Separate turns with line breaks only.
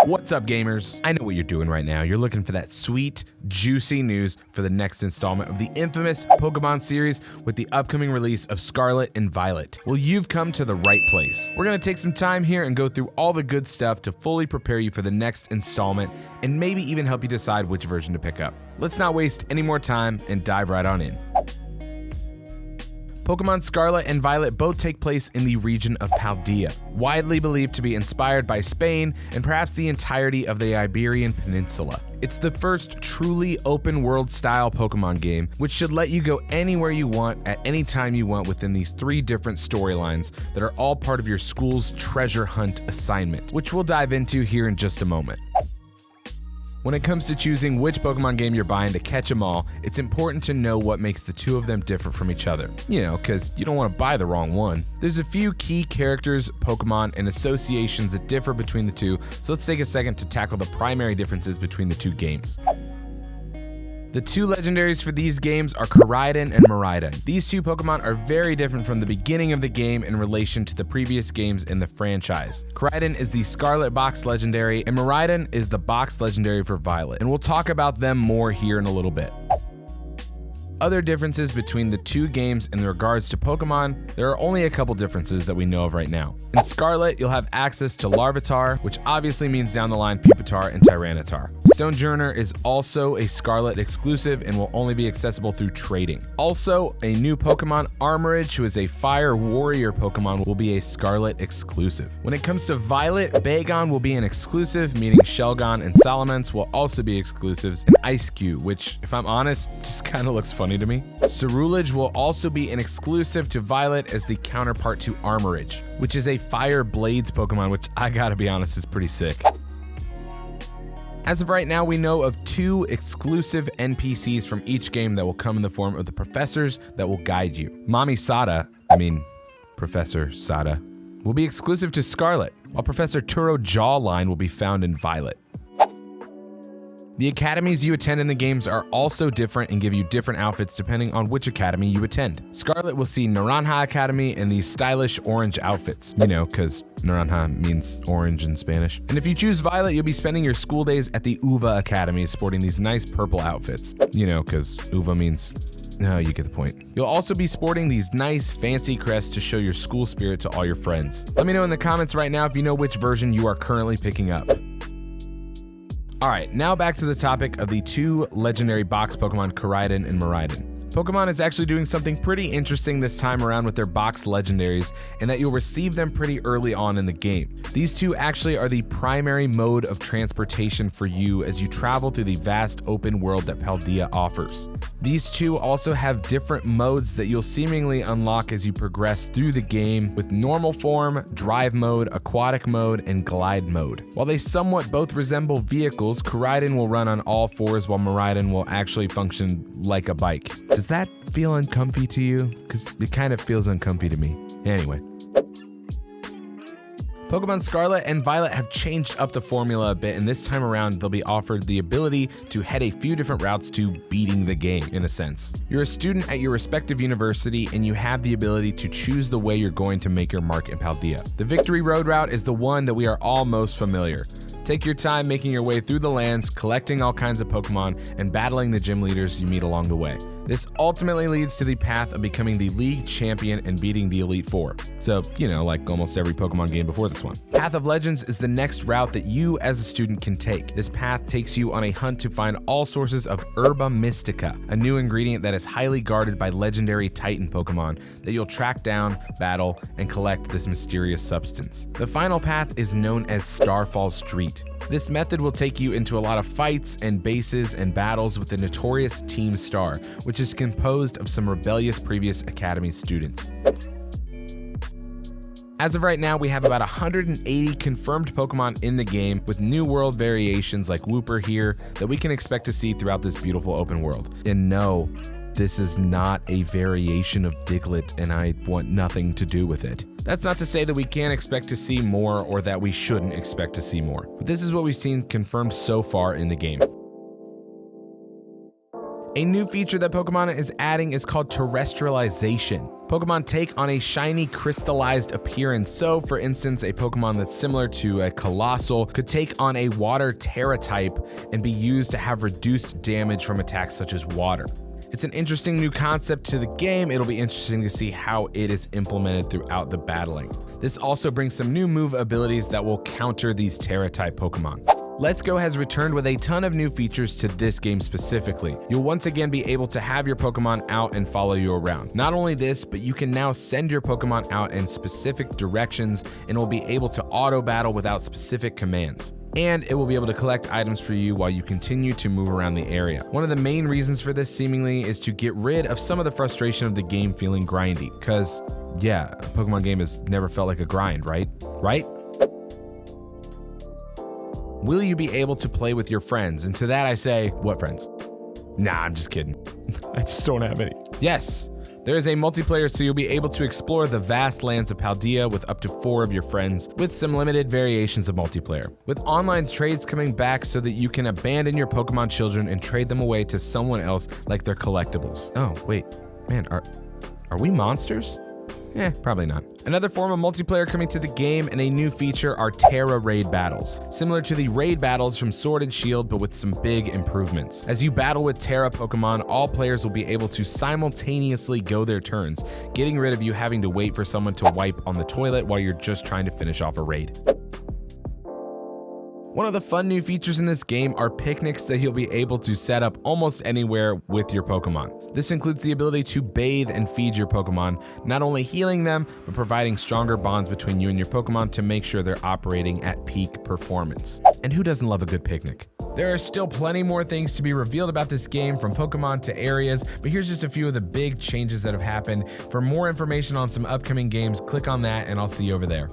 What's up, gamers? I know what you're doing right now. You're looking for that sweet, juicy news for the next installment of the infamous Pokemon series with the upcoming release of Scarlet and Violet. Well, you've come to the right place. We're going to take some time here and go through all the good stuff to fully prepare you for the next installment and maybe even help you decide which version to pick up. Let's not waste any more time and dive right on in. Pokemon Scarlet and Violet both take place in the region of Paldea, widely believed to be inspired by Spain and perhaps the entirety of the Iberian Peninsula. It's the first truly open world style Pokemon game, which should let you go anywhere you want at any time you want within these 3 different storylines that are all part of your school's treasure hunt assignment, which we'll dive into here in just a moment. When it comes to choosing which Pokemon game you're buying to catch them all, it's important to know what makes the two of them different from each other. You know, because you don't want to buy the wrong one. There's a few key characters, Pokemon, and associations that differ between the two, so let's take a second to tackle the primary differences between the two games. The 2 legendaries for these games are Koraidon and Miraidon. These 2 Pokemon are very different from the beginning of the game in relation to the previous games in the franchise. Koraidon is the Scarlet Box Legendary, and Miraidon is the Box Legendary for Violet, and we'll talk about them more here in a little bit. Other differences between the 2 games in regards to Pokemon, there are only a couple differences that we know of right now. In Scarlet, you'll have access to Larvitar, which obviously means down the line Pupitar and Tyranitar. Stonjourner is also a Scarlet exclusive and will only be accessible through trading. Also, a new Pokemon, Armorage, who is a Fire Warrior Pokemon, will be a Scarlet exclusive. When it comes to Violet, Bagon will be an exclusive, meaning Shelgon and Salamence will also be exclusives, and Ice-Q, which, if I'm honest, just kind of looks funny to me. Cerulege will also be an exclusive to Violet as the counterpart to Armorage, which is a Fire Blades Pokemon, which I gotta be honest is pretty sick. As of right now, we know of 2 exclusive NPCs from each game that will come in the form of the professors that will guide you. Professor Sada, will be exclusive to Scarlet, while Professor Turo Jawline will be found in Violet. The academies you attend in the games are also different and give you different outfits depending on which academy you attend. Scarlet will see Naranja Academy in these stylish orange outfits, you know, because Naranja means orange in Spanish. And if you choose Violet, you'll be spending your school days at the Uva Academy sporting these nice purple outfits, you know, because Uva means... No, you get the point. You'll also be sporting these nice fancy crests to show your school spirit to all your friends. Let me know in the comments right now if you know which version you are currently picking up. Alright, now back to the topic of the 2 legendary box Pokemon, Koraidon and Miraidon. Pokemon is actually doing something pretty interesting this time around with their box legendaries, in that you'll receive them pretty early on in the game. These 2 actually are the primary mode of transportation for you as you travel through the vast open world that Paldea offers. These 2 also have different modes that you'll seemingly unlock as you progress through the game, with normal form, drive mode, aquatic mode, and glide mode. While they somewhat both resemble vehicles, Koraidon will run on all 4s while Miraidon will actually function like a bike. Does that feel uncomfy to you? Because it kind of feels uncomfy to me. Anyway. Pokemon Scarlet and Violet have changed up the formula a bit, and this time around they'll be offered the ability to head a few different routes to beating the game, in a sense. You're a student at your respective university, and you have the ability to choose the way you're going to make your mark in Paldea. The Victory Road route is the one that we are all most familiar. Take your time making your way through the lands, collecting all kinds of Pokemon, and battling the gym leaders you meet along the way. This ultimately leads to the path of becoming the league champion and beating the Elite Four. So, you know, like almost every Pokemon game before this one. Path of Legends is the next route that you as a student can take. This path takes you on a hunt to find all sources of Herba Mystica, a new ingredient that is highly guarded by legendary Titan Pokemon that you'll track down, battle, and collect this mysterious substance. The final path is known as Starfall Street. This method will take you into a lot of fights and bases and battles with the notorious Team Star, which is composed of some rebellious previous Academy students. As of right now, we have about 180 confirmed Pokemon in the game, with new world variations like Wooper here that we can expect to see throughout this beautiful open world. And no, this is not a variation of Diglett, and I want nothing to do with it. That's not to say that we can't expect to see more or that we shouldn't expect to see more, but this is what we've seen confirmed so far in the game. A new feature that Pokemon is adding is called Terrestrialization. Pokemon take on a shiny crystallized appearance. So for instance, a Pokemon that's similar to a Colossal could take on a water Terra type and be used to have reduced damage from attacks such as water. It's an interesting new concept to the game. It'll be interesting to see how it is implemented throughout the battling. This also brings some new move abilities that will counter these Terra type Pokemon. Let's Go has returned with a ton of new features to this game specifically. You'll once again be able to have your Pokemon out and follow you around. Not only this, but you can now send your Pokemon out in specific directions and will be able to auto battle without specific commands. And it will be able to collect items for you while you continue to move around the area. One of the main reasons for this seemingly is to get rid of some of the frustration of the game feeling grindy. Cause yeah, a Pokemon game has never felt like a grind, right? Right? Will you be able to play with your friends? And to that I say, what friends? Nah, I'm just kidding. I just don't have any. Yes, there is a multiplayer, so you'll be able to explore the vast lands of Paldea with up to 4 of your friends, with some limited variations of multiplayer. With online trades coming back so that you can abandon your Pokemon children and trade them away to someone else like their collectibles. Oh, wait, man, are we monsters? Probably not. Another form of multiplayer coming to the game and a new feature are Terra raid battles. Similar to the raid battles from Sword and Shield, but with some big improvements. As you battle with Terra Pokemon, all players will be able to simultaneously go their turns, getting rid of you having to wait for someone to wipe on the toilet while you're just trying to finish off a raid. One of the fun new features in this game are picnics that you'll be able to set up almost anywhere with your Pokemon. This includes the ability to bathe and feed your Pokemon, not only healing them, but providing stronger bonds between you and your Pokemon to make sure they're operating at peak performance. And who doesn't love a good picnic? There are still plenty more things to be revealed about this game, from Pokemon to areas, but here's just a few of the big changes that have happened. For more information on some upcoming games, click on that and I'll see you over there.